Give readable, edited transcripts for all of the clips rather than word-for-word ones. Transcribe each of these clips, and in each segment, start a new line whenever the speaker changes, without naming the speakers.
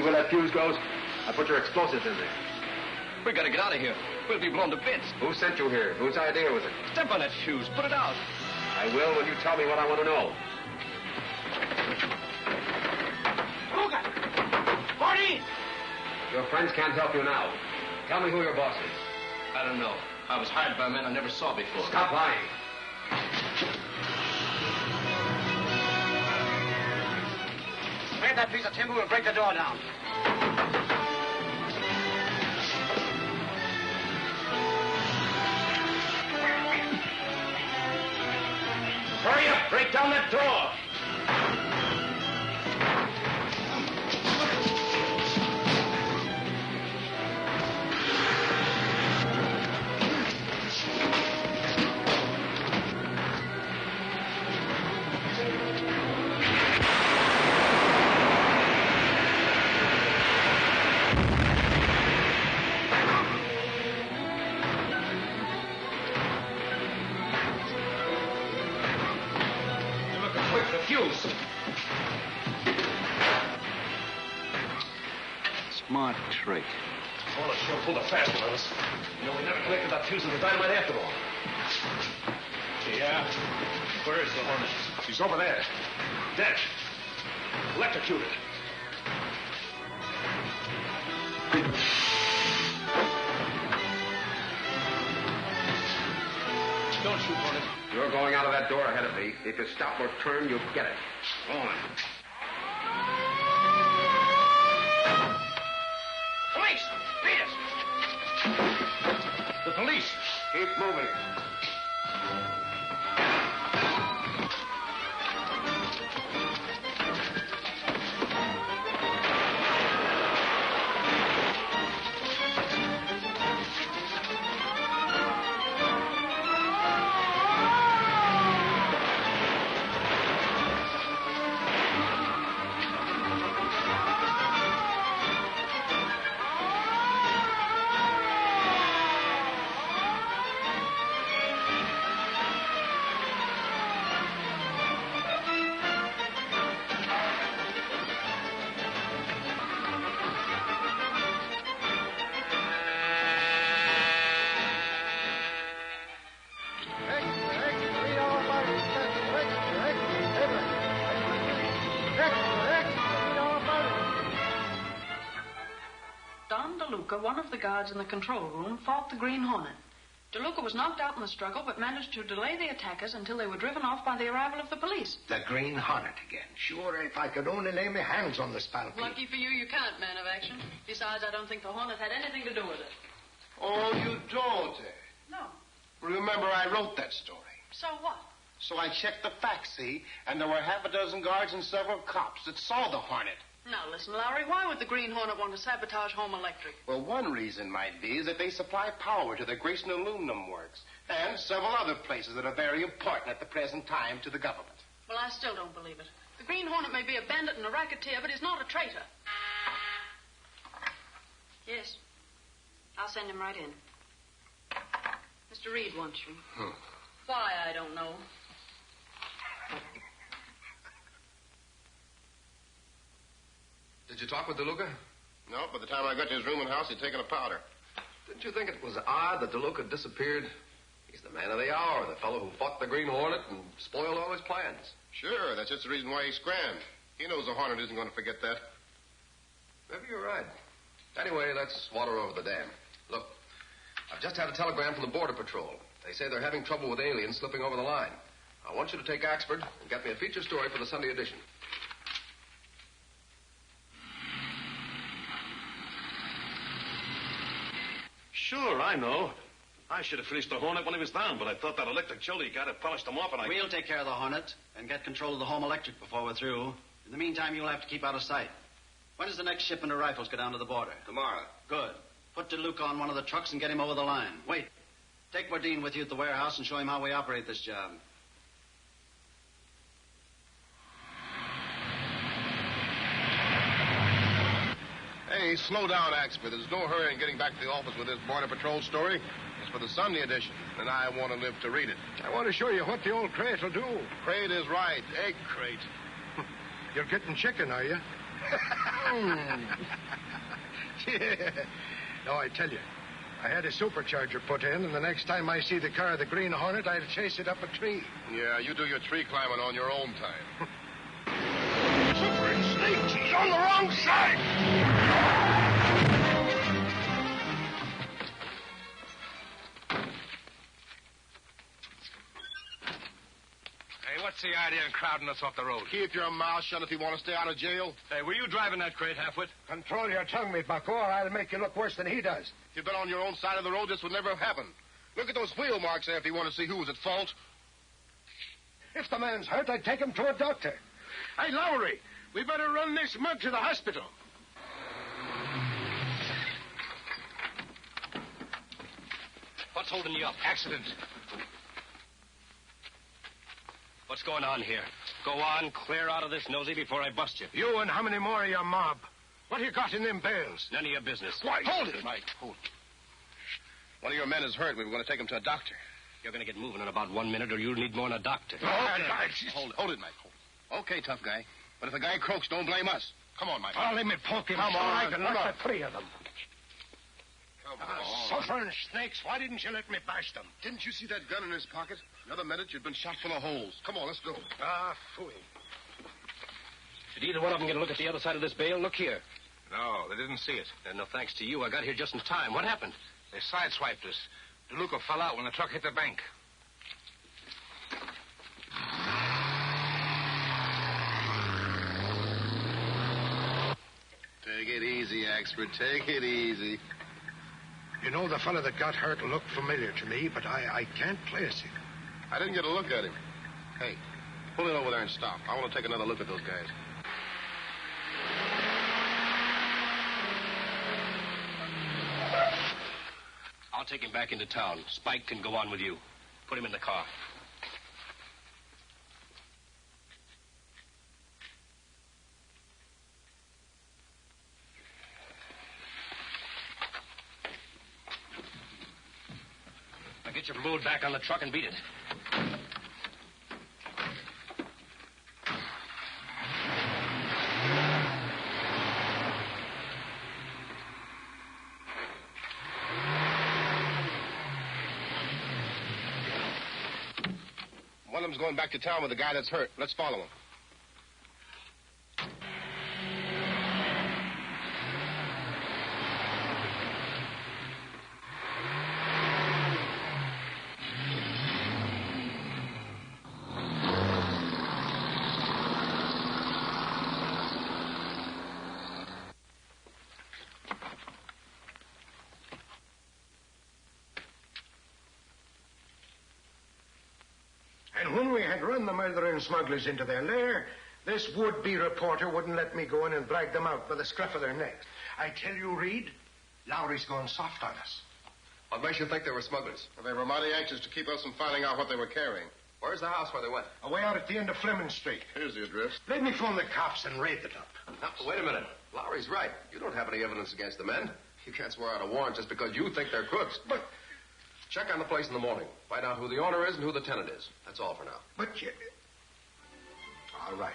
See where that fuse goes? I put your explosives in there.
We gotta get out of here. We'll be blown to bits.
Who sent you here? Whose idea was it?
Step on that fuse. Put it out.
I will when you tell me what I want to know.
Luca! 14!
Your friends can't help you now. Tell me who your boss is.
I don't know. I was hired by men I never saw before.
Stop lying.
Grab that piece of timber, we'll break the door down.
Hurry up! Break down that door!
Smart trick.
Well, it sure pulled a fast one on us. You know, we never connected that fuse to the dynamite after all. Yeah? Where is the Hornet? She's over there. Dead. Electrocuted. Don't shoot, Hornet.
You're going out of that door ahead of me. If you stop or turn, you'll get it. Go on.
Police! Beat us!
The police!
Keep moving.
One of the guards in the control room fought the Green Hornet. DeLuca was knocked out in the struggle, but managed to delay the attackers until they were driven off by the arrival of the police.
The Green Hornet again. Sure, if I could only lay my hands on the spalpeen.
Lucky for you, you can't, man of action. Besides, I don't think the Hornet had anything to do with it.
Oh, you don't, eh?
No.
remember I wrote that story.
So what?
So I checked the facts, see? And there were half a dozen guards and several cops that saw the Hornet.
Now, listen, Lowry, why would the Green Hornet want to sabotage Home Electric?
Well, one reason might be is that they supply power to the Grayson Aluminum Works and several other places that are very important at the present time to the government.
Well, I still don't believe it. The Green Hornet may be a bandit and a racketeer, but he's not a traitor. Yes. I'll send him right in. Mr. Reed wants you. Why, I don't know.
Did you talk with DeLuca?
No, by the time I got to his room and house, he'd taken a powder.
Didn't you think it was odd that DeLuca disappeared? He's the man of the hour, the fellow who fought the Green Hornet and spoiled all his plans.
Sure, that's just the reason why he scrammed. He knows the Hornet isn't going to forget that.
Maybe you're right. Anyway, let's water over the dam. Look, I've just had a telegram from the Border Patrol. They say they're having trouble with aliens slipping over the line. I want you to take Axford and get me a feature story for the Sunday edition.
Sure, I know. I should have finished the Hornet when he was down, but I thought that electric chili got it polished him off, and
We'll take care of the Hornet and get control of the Home Electric before we're through. In the meantime, you'll have to keep out of sight. When does the next shipment of rifles go down to the border?
Tomorrow.
Good. Put DeLuca on one of the trucks and get him over the line. Wait. Take Bodine with you at the warehouse and show him how we operate this job.
Hey, slow down, Axford. There's no hurry in getting back to the office with this Border Patrol story. It's for the Sunday edition, and I want to live to read it.
I want to show you what the old crate will do.
Crate is right. Egg crate.
You're getting chicken, are you? Yeah. No, I tell you, I had a supercharger put in, and the next time I see the car of the Green Hornet, I'll chase it up a tree.
Yeah, you do your tree climbing on your own time.
Super snakes! He's on the wrong side!
Hey, what's the idea of crowding us off the road?
Keep your mouth shut if you want to stay out of jail.
Hey, were you driving that crate, halfwit?
Control your tongue, me bucko, or I'll make you look worse than he does.
If you'd been on your own side of the road, this would never have happened. Look at those wheel marks there if you want to see who was at fault.
If the man's hurt, I'd take him to a doctor.
Hey, Lowry, we better run this mug to the hospital.
What's holding you up?
Accident.
What's going on here? Go on, clear out of this nosy before I bust you.
You and how many more of your mob? What you got in them bales?
None of your business.
Why, hold it, Mike. Hold it. One of your men is hurt. We were going to take him to a doctor.
You're going to get moving in about 1 minute, or you'll need more than a doctor.
Hold it, Mike. Okay, tough guy. But if the guy croaks, don't blame us. Come on, Mike.
Oh, let me poke him.
Come
so
on,
I can
come
knock
on.
the three of them.
Come on.
Suffering snakes, why didn't you let me bash them?
Didn't you see that gun in his pocket? Another minute, you'd been shot full of holes. Come on, let's go.
Ah, phooey.
Did either one of them get a look at the other side of this bale? Look here.
No, they didn't see it.
No thanks to you. I got here just in time. What happened?
They sideswiped us. DeLuca fell out when the truck hit the bank.
Take it easy, Axford. Take it easy.
You know, the fellow that got hurt looked familiar to me, but I can't place him.
I didn't get a look at him. Hey, pull it over there and stop. I want to take another look at those guys.
I'll take him back into town. Spike can go on with you. Put him in the car. Now get your load back on the truck and beat it.
One of them's going back to town with the guy that's hurt. Let's follow him.
we had run the murdering smugglers into their lair, this would-be reporter wouldn't let me go in and drag them out by the scruff of their necks. I tell you, Reed, Lowry's going soft on us.
What makes you think they were smugglers?
Well, they were mighty anxious to keep us from finding out what they were carrying.
Where's the house where they went?
Away out at the end of Fleming Street.
Here's the address.
Let me phone the cops and raid it up.
Now, wait a minute. Lowry's right. You don't have any evidence against the men. You can't swear out a warrant just because you think they're crooks.
But...
Check on the place in the morning. Find out who the owner is and who the tenant is. That's all for now.
But you... All right.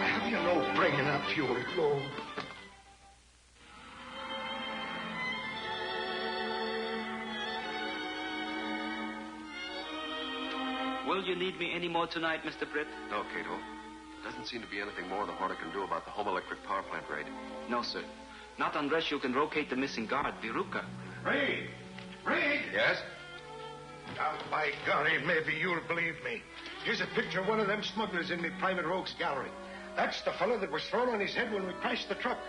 Have you no bringing up fuel, Lowe?
Will you need me any more tonight, Mr. Britt?
No, Cato. Doesn't seem to be anything more the Hornet can do about the home electric power plant raid.
No, sir. Not unless you can locate the missing guard, Viruka.
Reed! Reed!
Yes?
Oh, by golly, maybe you'll believe me. Here's a picture of one of them smugglers in me private rogues gallery. That's the fellow that was thrown on his head when we crashed the truck.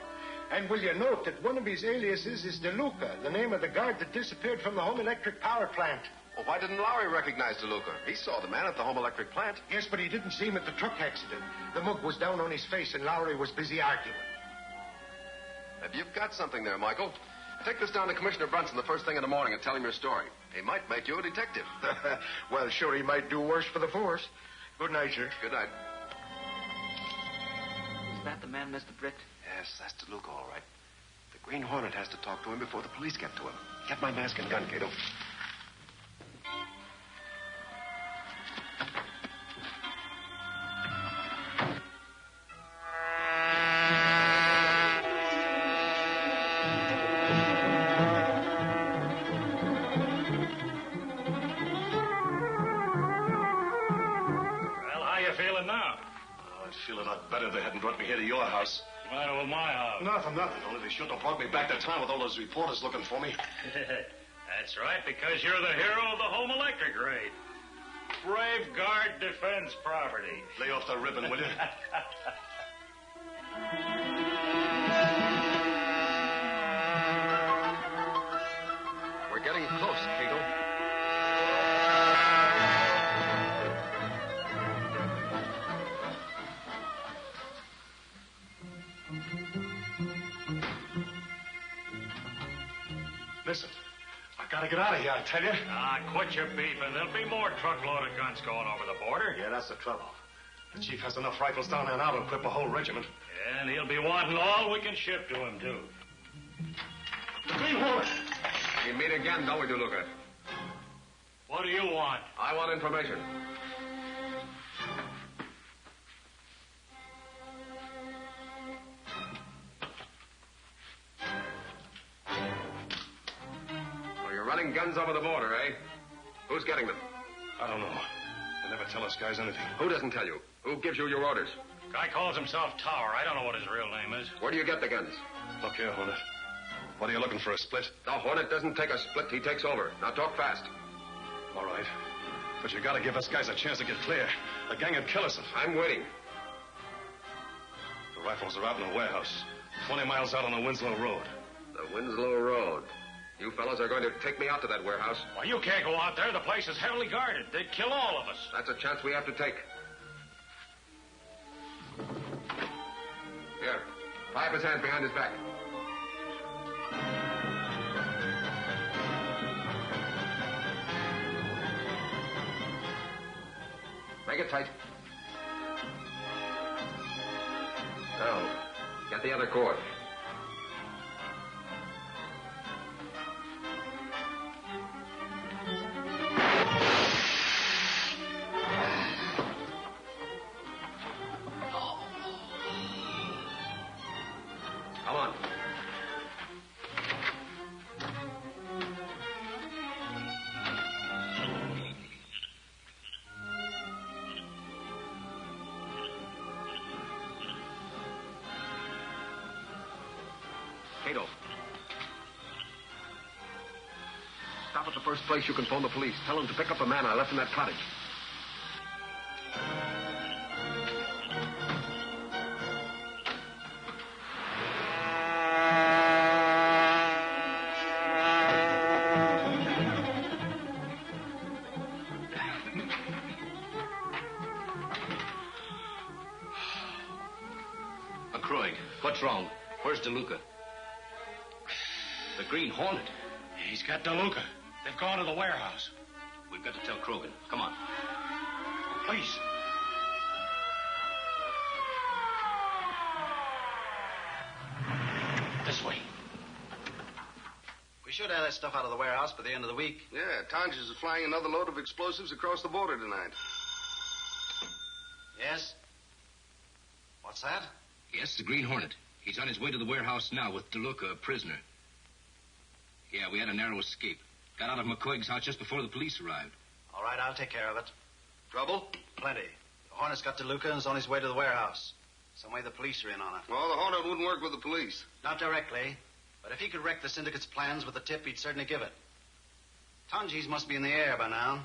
And will you note that one of his aliases is DeLuca, the name of the guard that disappeared from the home electric power plant.
Well, why didn't Lowry recognize DeLuca? He saw the man at the home electric plant.
Yes, but he didn't see him at the truck accident. The mug was down on his face and Lowry was busy arguing.
Maybe you've got something there, Michael. Take this down to Commissioner Brunson the first thing in the morning and tell him your story. He might make you a detective.
Well, sure, he might do worse for the force. Good night, sir.
Good night.
Is that the man, Mr. Britt?
Yes, that's DeLuca, all right. The Green Hornet has to talk to him before the police get to him. Get my mask and gun, Cato.
Better if they hadn't brought me here to your house.
What's the matter with my house?
Nothing. Only they shouldn't have brought me back to town with all those reporters looking for me.
That's right, because you're the hero of the home electric raid. Brave guard defends property.
Lay off the ribbon, will you?
We're getting close, Cato.
Listen, I gotta get out of here, I tell you.
Quit your beefing. There'll be more truckload of guns going over the border.
Yeah, that's the trouble. The chief has enough rifles down there now to equip a whole regiment.
And he'll be wanting all we can ship to him, too.
The Green Hornet!
We meet again, don't we, DeLuca?
What do you want?
I want information. Running guns over the border, eh? Who's getting them?
I don't know. They never tell us guys anything.
Who doesn't tell you? Who gives you your orders?
Guy calls himself Tower. I don't know what his real name is.
Where do you get the guns?
Look here, Hornet. What are you looking for, a split?
The Hornet doesn't take a split. He takes over. Now talk fast.
All right. But you gotta give us guys a chance to get clear. The gang would kill us if...
I'm waiting.
The rifles are out in the warehouse. 20 miles out on the Winslow Road.
The Winslow Road. You fellas are going to take me out to that warehouse.
Well, you can't go out there. The place is heavily guarded. They'd kill all of us.
That's a chance we have to take. Here. Tie up his hands behind his back. Make it tight. Now, get the other cord. Come on. Cato. Stop at the first place you can phone the police. Tell them to pick up a man I left in that cottage.
MacRae. What's wrong? Where's DeLuca? The Green Hornet.
He's got DeLuca. They've gone to the warehouse.
We've got to tell Krogan. Come on.
Please. This way.
We should have that stuff out of the warehouse by the end of the week.
Yeah, Tonjes is flying another load of explosives across the border tonight.
Yes? What's that?
Yes, the Green Hornet. He's on his way to the warehouse now with DeLuca, a prisoner. Yeah, we had a narrow escape. Got out of McCoig's house just before the police arrived.
All right, I'll take care of it.
Trouble?
Plenty. The Hornet's got DeLuca and is on his way to the warehouse. Some way the police are in on it.
Well, the Hornet wouldn't work with the police.
Not directly, but if he could wreck the syndicate's plans with a tip, he'd certainly give it. Tonjes must be in the air by now.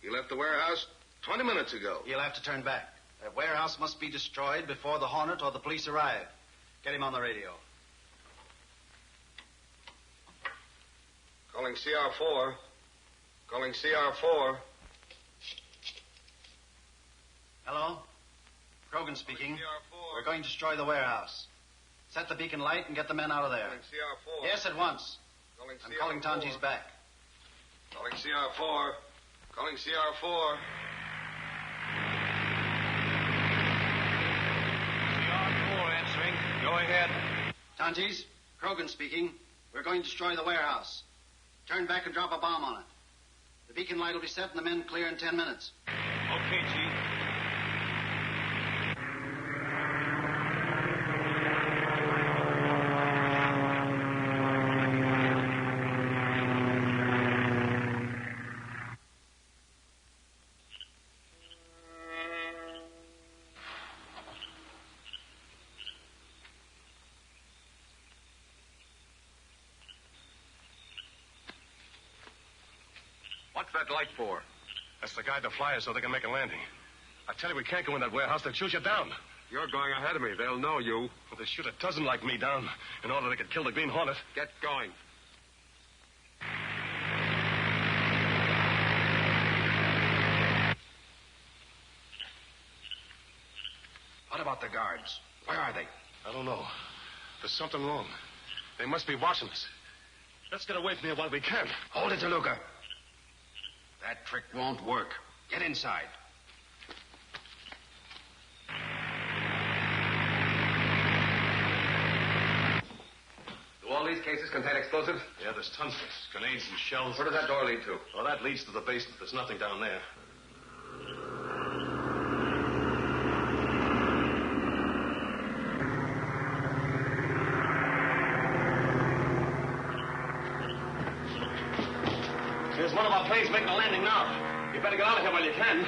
He left the warehouse 20 minutes ago.
He'll have to turn back. That warehouse must be destroyed before the Hornet or the police arrive. Get him on the radio.
Calling CR4. Calling CR4.
Hello? Krogan speaking.
CR4.
We're going to destroy the warehouse. Set the beacon light and get the men out of there.
Calling CR4.
Yes, at once.
Calling
I'm
CR4.
calling Tonjes back.
Calling CR4. Calling CR4.
CR4 answering. Go ahead.
Tonjes, Krogan speaking. We're going to destroy the warehouse. Turn back and drop a bomb on it. The beacon light will be set and the men clear in 10 minutes.
Okay, Chief.
What's that light for?
That's the guide to fly us so they can make a landing. I tell you, we can't go in that warehouse. They'll shoot you down.
You're going ahead of me. They'll know you.
Well, they shoot a dozen like me down in order they could kill the Green Hornet.
Get going.
What about the guards? Where are they?
I don't know. There's something wrong. They must be watching us. Let's get away from here while we can.
Hold it, DeLuca. That trick won't work. Get inside. Do all these cases contain explosives?
Yeah, there's tons of it. Grenades and shells.
Where does that door lead to?
Well, that leads to the basement. There's nothing down there. There's one of our planes making a landing now. You better get out of here while you can.